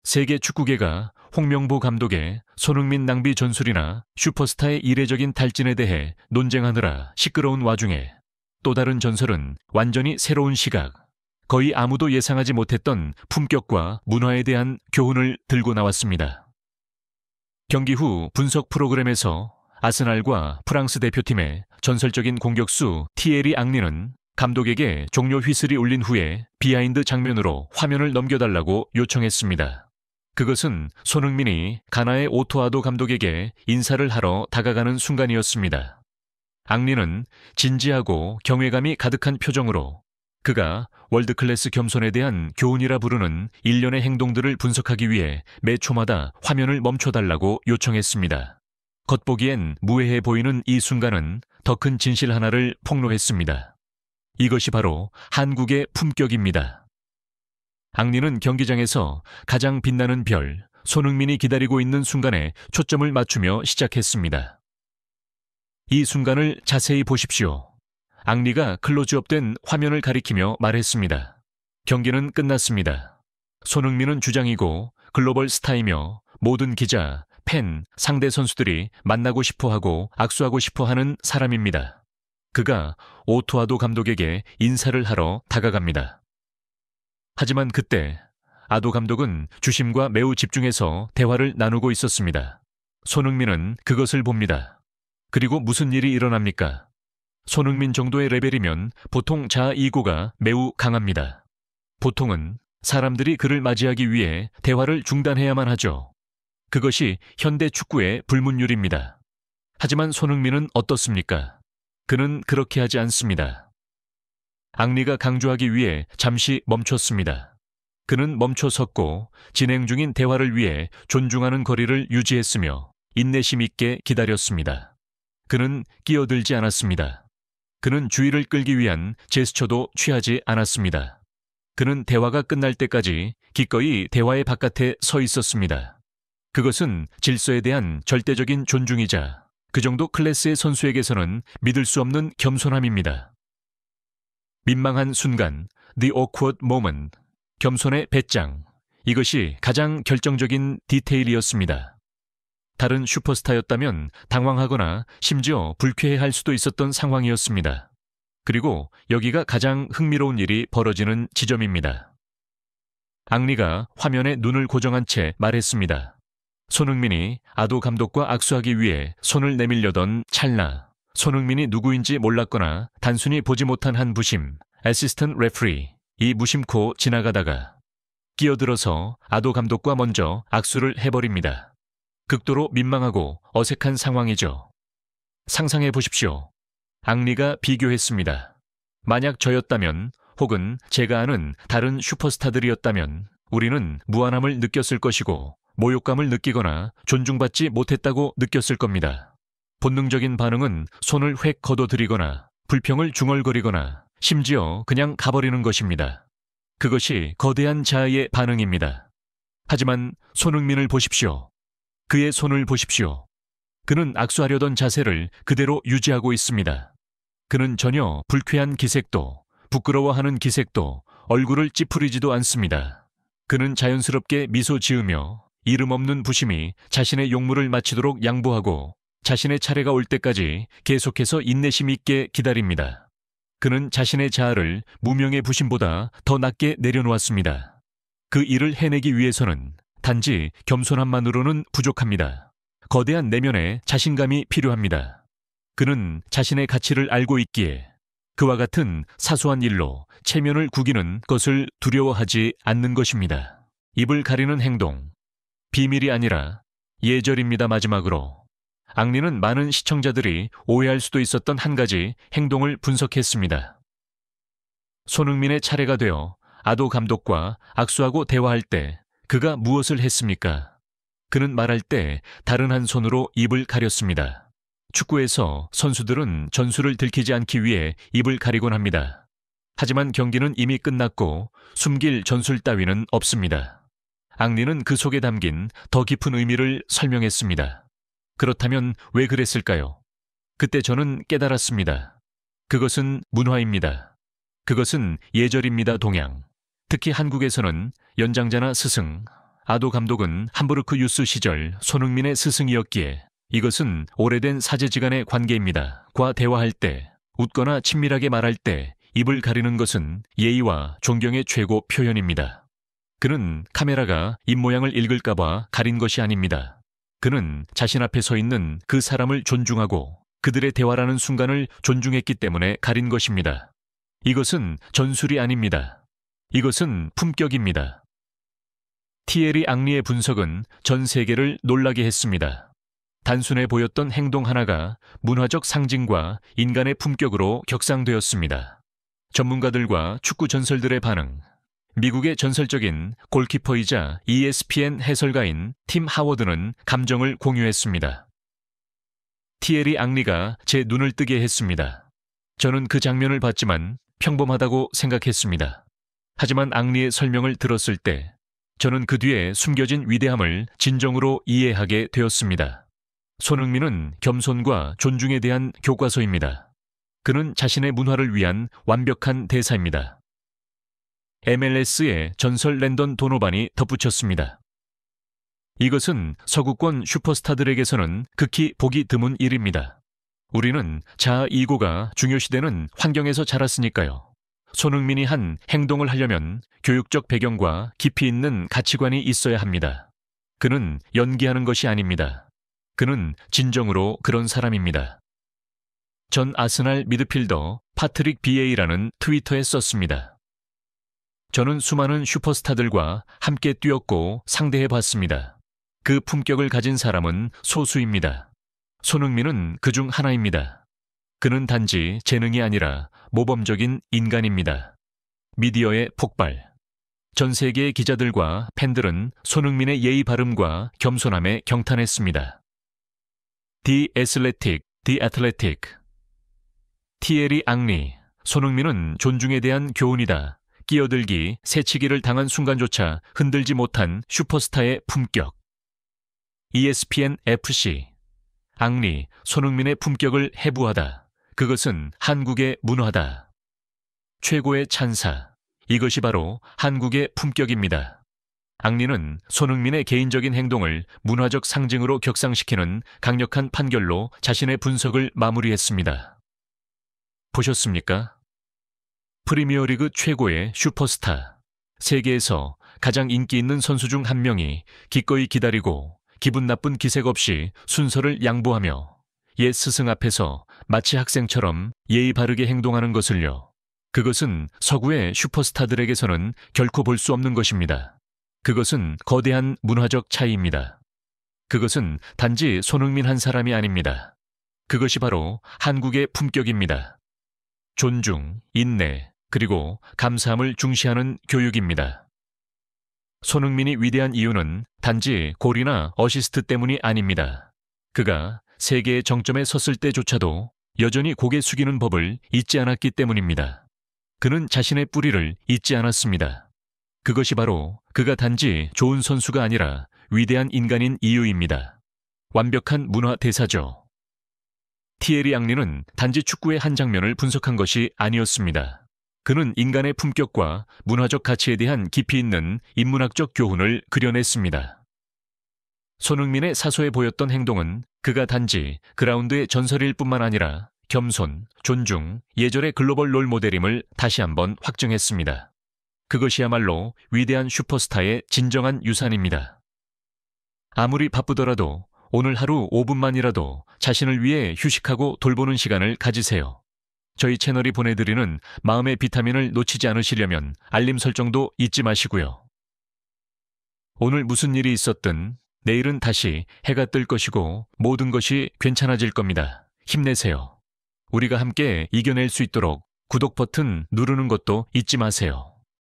세계 축구계가 홍명보 감독의 손흥민 낭비 전술이나 슈퍼스타의 이례적인 탈진에 대해 논쟁하느라 시끄러운 와중에 또 다른 전설은 완전히 새로운 시각, 거의 아무도 예상하지 못했던 품격과 문화에 대한 교훈을 들고 나왔습니다. 경기 후 분석 프로그램에서 아스날과 프랑스 대표팀의 전설적인 공격수 티에리 앙리는 감독에게 종료 휘슬이 울린 후에 비하인드 장면으로 화면을 넘겨달라고 요청했습니다. 그것은 손흥민이 가나의 오토아도 감독에게 인사를 하러 다가가는 순간이었습니다. 앙리는 진지하고 경외감이 가득한 표정으로 그가 월드클래스 겸손에 대한 교훈이라 부르는 일련의 행동들을 분석하기 위해 매 초마다 화면을 멈춰달라고 요청했습니다. 겉보기엔 무해해 보이는 이 순간은 더 큰 진실 하나를 폭로했습니다. 이것이 바로 한국의 품격입니다. 앙리는 경기장에서 가장 빛나는 별, 손흥민이 기다리고 있는 순간에 초점을 맞추며 시작했습니다. 이 순간을 자세히 보십시오. 앙리가 클로즈업된 화면을 가리키며 말했습니다. 경기는 끝났습니다. 손흥민은 주장이고 글로벌 스타이며 모든 기자, 팬, 상대 선수들이 만나고 싶어하고 악수하고 싶어하는 사람입니다. 그가 오토아도 감독에게 인사를 하러 다가갑니다. 하지만 그때 아도 감독은 주심과 매우 집중해서 대화를 나누고 있었습니다. 손흥민은 그것을 봅니다. 그리고 무슨 일이 일어납니까? 손흥민 정도의 레벨이면 보통 자아이고가 매우 강합니다. 보통은 사람들이 그를 맞이하기 위해 대화를 중단해야만 하죠. 그것이 현대 축구의 불문율입니다. 하지만 손흥민은 어떻습니까? 그는 그렇게 하지 않습니다. 앙리가 강조하기 위해 잠시 멈췄습니다. 그는 멈춰 섰고 진행 중인 대화를 위해 존중하는 거리를 유지했으며 인내심 있게 기다렸습니다. 그는 끼어들지 않았습니다. 그는 주의를 끌기 위한 제스처도 취하지 않았습니다. 그는 대화가 끝날 때까지 기꺼이 대화의 바깥에 서 있었습니다. 그것은 질서에 대한 절대적인 존중이자 그 정도 클래스의 선수에게서는 믿을 수 없는 겸손함입니다. 민망한 순간, the awkward moment, 겸손의 배짱, 이것이 가장 결정적인 디테일이었습니다. 다른 슈퍼스타였다면 당황하거나 심지어 불쾌해할 수도 있었던 상황이었습니다. 그리고 여기가 가장 흥미로운 일이 벌어지는 지점입니다. 앙리가 화면에 눈을 고정한 채 말했습니다. 손흥민이 아도 감독과 악수하기 위해 손을 내밀려던 찰나, 손흥민이 누구인지 몰랐거나 단순히 보지 못한 한 부심, 애시스턴트 레프리, 이 무심코 지나가다가 끼어들어서 아도 감독과 먼저 악수를 해버립니다. 극도로 민망하고 어색한 상황이죠. 상상해 보십시오. 앙리가 비교했습니다. 만약 저였다면 혹은 제가 아는 다른 슈퍼스타들이었다면 우리는 무안함을 느꼈을 것이고 모욕감을 느끼거나 존중받지 못했다고 느꼈을 겁니다. 본능적인 반응은 손을 획 걷어들이거나 불평을 중얼거리거나 심지어 그냥 가버리는 것입니다. 그것이 거대한 자아의 반응입니다. 하지만 손흥민을 보십시오. 그의 손을 보십시오. 그는 악수하려던 자세를 그대로 유지하고 있습니다. 그는 전혀 불쾌한 기색도 부끄러워하는 기색도 얼굴을 찌푸리지도 않습니다. 그는 자연스럽게 미소 지으며 이름 없는 부심이 자신의 용무를 마치도록 양보하고 자신의 차례가 올 때까지 계속해서 인내심 있게 기다립니다. 그는 자신의 자아를 무명의 부심보다 더 낮게 내려놓았습니다. 그 일을 해내기 위해서는 단지 겸손함만으로는 부족합니다. 거대한 내면의 자신감이 필요합니다. 그는 자신의 가치를 알고 있기에 그와 같은 사소한 일로 체면을 구기는 것을 두려워하지 않는 것입니다. 입을 가리는 행동, 비밀이 아니라 예절입니다. 마지막으로 앙리는 많은 시청자들이 오해할 수도 있었던 한 가지 행동을 분석했습니다. 손흥민의 차례가 되어 아도 감독과 악수하고 대화할 때 그가 무엇을 했습니까? 그는 말할 때 다른 한 손으로 입을 가렸습니다. 축구에서 선수들은 전술을 들키지 않기 위해 입을 가리곤 합니다. 하지만 경기는 이미 끝났고 숨길 전술 따위는 없습니다. 앙리는 그 속에 담긴 더 깊은 의미를 설명했습니다. 그렇다면 왜 그랬을까요? 그때 저는 깨달았습니다. 그것은 문화입니다. 그것은 예절입니다. 동양. 특히 한국에서는 연장자나 스승, 아도 감독은 함부르크 유스 시절 손흥민의 스승이었기에 이것은 오래된 사제지간의 관계입니다. 과 대화할 때, 웃거나 친밀하게 말할 때 입을 가리는 것은 예의와 존경의 최고 표현입니다. 그는 카메라가 입모양을 읽을까봐 가린 것이 아닙니다. 그는 자신 앞에 서 있는 그 사람을 존중하고 그들의 대화라는 순간을 존중했기 때문에 가린 것입니다. 이것은 전술이 아닙니다. 이것은 품격입니다. 티에리 앙리의 분석은 전 세계를 놀라게 했습니다. 단순해 보였던 행동 하나가 문화적 상징과 인간의 품격으로 격상되었습니다. 전문가들과 축구 전설들의 반응. 미국의 전설적인 골키퍼이자 ESPN 해설가인 팀 하워드는 감정을 공유했습니다. 티에리 앙리가 제 눈을 뜨게 했습니다. 저는 그 장면을 봤지만 평범하다고 생각했습니다. 하지만 앙리의 설명을 들었을 때 저는 그 뒤에 숨겨진 위대함을 진정으로 이해하게 되었습니다. 손흥민은 겸손과 존중에 대한 교과서입니다. 그는 자신의 문화를 위한 완벽한 대사입니다. MLS의 전설 랜던 도노반이 덧붙였습니다. 이것은 서구권 슈퍼스타들에게서는 극히 보기 드문 일입니다. 우리는 자아 이고가 중요시되는 환경에서 자랐으니까요. 손흥민이 한 행동을 하려면 교육적 배경과 깊이 있는 가치관이 있어야 합니다. 그는 연기하는 것이 아닙니다. 그는 진정으로 그런 사람입니다. 전 아스날 미드필더 파트릭 비에이라는 트위터에 썼습니다. 저는 수많은 슈퍼스타들과 함께 뛰었고 상대해 봤습니다. 그 품격을 가진 사람은 소수입니다. 손흥민은 그중 하나입니다. 그는 단지 재능이 아니라 모범적인 인간입니다. 미디어의 폭발. 전 세계의 기자들과 팬들은 손흥민의 예의 바름과 겸손함에 경탄했습니다. The Athletic. 티에리 앙리. 손흥민은 존중에 대한 교훈이다. 끼어들기, 새치기를 당한 순간조차 흔들지 못한 슈퍼스타의 품격. ESPN FC. 앙리, 손흥민의 품격을 해부하다. 그것은 한국의 문화다. 최고의 찬사. 이것이 바로 한국의 품격입니다. 앙리는 손흥민의 개인적인 행동을 문화적 상징으로 격상시키는 강력한 판결로 자신의 분석을 마무리했습니다. 보셨습니까? 프리미어리그 최고의 슈퍼스타. 세계에서 가장 인기 있는 선수 중 한 명이 기꺼이 기다리고 기분 나쁜 기색 없이 순서를 양보하며 옛 스승 앞에서 마치 학생처럼 예의 바르게 행동하는 것을요. 그것은 서구의 슈퍼스타들에게서는 결코 볼 수 없는 것입니다. 그것은 거대한 문화적 차이입니다. 그것은 단지 손흥민 한 사람이 아닙니다. 그것이 바로 한국의 품격입니다. 존중, 인내, 그리고 감사함을 중시하는 교육입니다. 손흥민이 위대한 이유는 단지 골이나 어시스트 때문이 아닙니다. 그가 세계의 정점에 섰을 때조차도 여전히 고개 숙이는 법을 잊지 않았기 때문입니다. 그는 자신의 뿌리를 잊지 않았습니다. 그것이 바로 그가 단지 좋은 선수가 아니라 위대한 인간인 이유입니다. 완벽한 문화 대사죠. 티에리 앙리는 단지 축구의 한 장면을 분석한 것이 아니었습니다. 그는 인간의 품격과 문화적 가치에 대한 깊이 있는 인문학적 교훈을 그려냈습니다. 손흥민의 사소해 보였던 행동은 그가 단지 그라운드의 전설일 뿐만 아니라 겸손, 존중, 예절의 글로벌 롤 모델임을 다시 한번 확증했습니다. 그것이야말로 위대한 슈퍼스타의 진정한 유산입니다. 아무리 바쁘더라도 오늘 하루 5분만이라도 자신을 위해 휴식하고 돌보는 시간을 가지세요. 저희 채널이 보내드리는 마음의 비타민을 놓치지 않으시려면 알림 설정도 잊지 마시고요. 오늘 무슨 일이 있었든 내일은 다시 해가 뜰 것이고 모든 것이 괜찮아질 겁니다. 힘내세요. 우리가 함께 이겨낼 수 있도록 구독 버튼 누르는 것도 잊지 마세요.